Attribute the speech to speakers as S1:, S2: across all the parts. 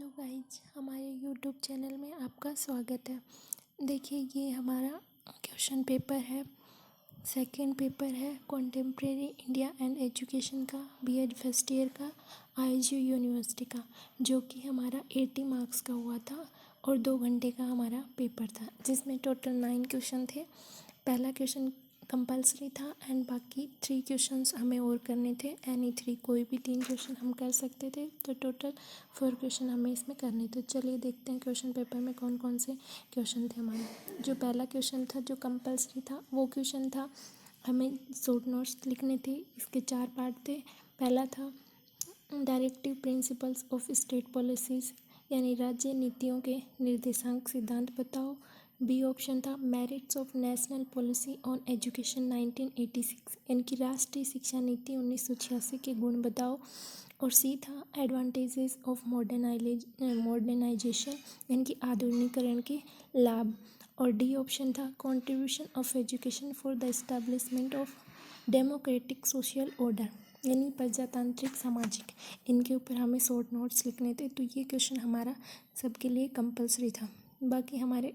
S1: Hello guys, हमारे YouTube channel में आपका स्वागत है। देखिए, ये हमारा क्वेश्चन पेपर है, सेकंड पेपर है कॉन्टेम्प्रेरी इंडिया एंड एजुकेशन का, बीएड फर्स्ट ईयर का, आईजीयू यूनिवर्सिटी का, जो कि हमारा 80 मार्क्स का हुआ था और 2 घंटे का हमारा पेपर था, जिसमें टोटल 9 क्वेश्चन थे। पहला क्वेश्चन कंपलसरी था एंड बाकी 3 क्वेश्चंस हमें और करने थे। एनी 3 कोई भी 3 क्वेश्चन हम कर सकते थे, तो टोटल 4 क्वेश्चन हमें इसमें करने थे। चलिए देखते हैं क्वेश्चन पेपर में कौन कौन से क्वेश्चन थे हमारे। जो पहला क्वेश्चन था जो कंपलसरी था, वो क्वेश्चन था हमें शॉर्ट नोट्स लिखने थे। इसके 4 पार्ट थे। पहला था directive principles of state policies, यानी राज्य नीतियों के निर्देशांक सिद्धांत बताओ। बी ऑप्शन था merits of national policy on education 1986, यानी कि राष्ट्रीय शिक्षा नीति 1986 के गुण बताओ। और सी था एडवांटेजेस ऑफ मॉडर्नाइजेशन, यानी कि आधुनिकीकरण के लाभ। और डी ऑप्शन था contribution of education for the establishment of democratic social order, यानी प्रजातांत्रिक सामाजिक। इनके ऊपर हमें शॉर्ट नोट्स लिखने थे, तो ये क्वेश्चन हमारा सबके लिए कंपलसरी था। बाकी हमारे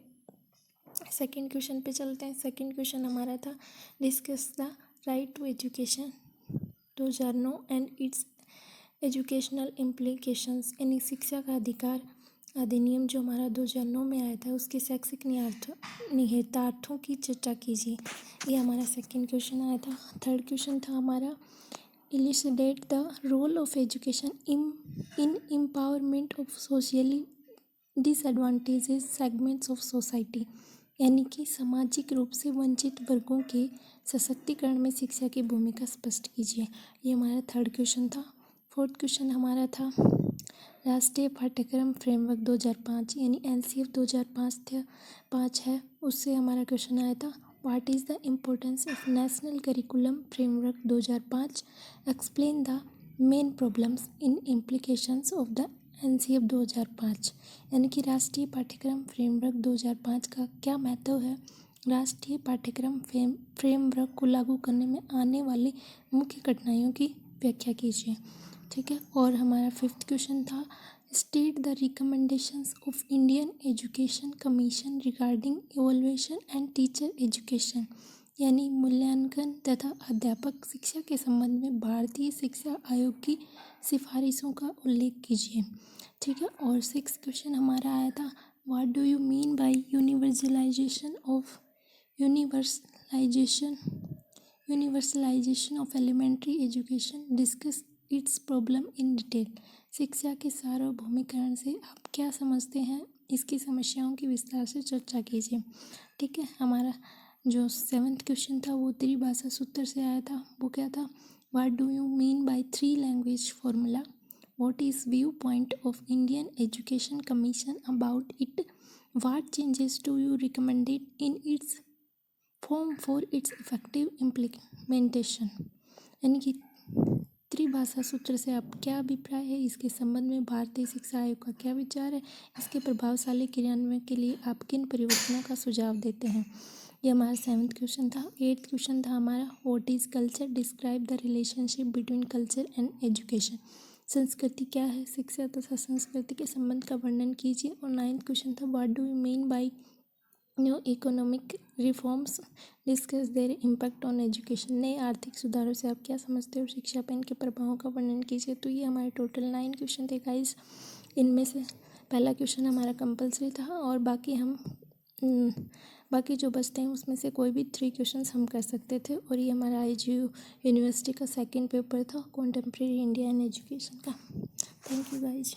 S1: सेकंड क्वेश्चन पे चलते हैं। सेकंड क्वेश्चन हमारा था discuss the right to education 2009 and its educational implications, यानी शिक्षा का अधिकार अधिनियम जो हमारा 2009 में आया था, उसके शैक्षिक निहितार्थों की चर्चा कीजिए। ये हमारा सेकंड क्वेश्चन आया था। थर्ड क्वेश्चन था हमारा elucidate the role of education in empowerment of socially disadvantages segments of society, यानी कि सामाजिक रूप से वंचित वर्गों के सशक्तिकरण में शिक्षा की भूमिका स्पष्ट कीजिए। ये हमारा थर्ड क्वेश्चन था। फोर्थ क्वेश्चन हमारा था राष्ट्रीय पाठ्यक्रम फ्रेमवर्क 2005, यानी एनसीएफ 2005 है, उससे हमारा क्वेश्चन आया था what is the importance of national curriculum framework 2005, explain the main problems in implications of the NCF 2005, यानी कि राष्ट्रीय पाठ्यक्रम फ्रेमवर्क 2005 का क्या महत्व है। राष्ट्रीय पाठ्यक्रम फ्रेमवर्क को लागू करने में आने वाली मुख्य कठिनाइयों की व्याख्या कीजिए। ठीक है। और हमारा फिफ्थ क्वेश्चन था state the recommendations of Indian education commission regarding evolution and teacher education, यानी मूल्यांकन तथा अध्यापक शिक्षा के संबंध में भारतीय शिक्षा आयोग की सिफारिशों का उल्लेख कीजिए। ठीक है। और सिक्स क्वेश्चन हमारा आया था what do you mean by universalisation of elementary education, discuss its problem in detail. शिक्षा के सार्वभौमिकरण से आप क्या समझते हैं, इसकी समस्याओं की विस्तार से चर्चा कीजिए। ठीक है। हमारा जो सेवन्थ क्वेश्चन था वो त्रिभाषा सूत्र से आया था। वो क्या था what do you mean bye 3 language formula, what is view point of Indian education commission about it, what changes do you recommended in its form for its effective implementation, यानी कि त्रिभाषा सूत्र से आप क्या अभिप्राय है, इसके संबंध में भारतीय शिक्षा आयोग का क्या विचार है, इसके प्रभावशाली क्रियान्वयन के लिए आप किन परिवर्तनों का सुझाव देते हैं। ये हमारा सेवन्थ क्वेश्चन था। एट्थ क्वेश्चन था हमारा what is culture, describe the relationship between culture and education, संस्कृति क्या है, शिक्षा तथा संस्कृति के संबंध का वर्णन कीजिए। और नाइन्थ क्वेश्चन था what do you mean bye new economic reforms, discuss their impact on education, नए आर्थिक सुधारों से आप क्या समझते हो, शिक्षा पर इनके प्रभावों का वर्णन कीजिए। तो ये हमारे टोटल 9 क्वेश्चन थे गाइस। इनमें से पहला क्वेश्चन हमारा कंपलसरी था और बाकी जो बचते हैं उसमें से कोई भी 3 क्वेश्चंस हम कर सकते थे। और ये हमारा आईजीयू यूनिवर्सिटी का सेकंड पेपर था कॉन्टेम्प्रेरी इंडिया एंड एजुकेशन का। Thank you guys.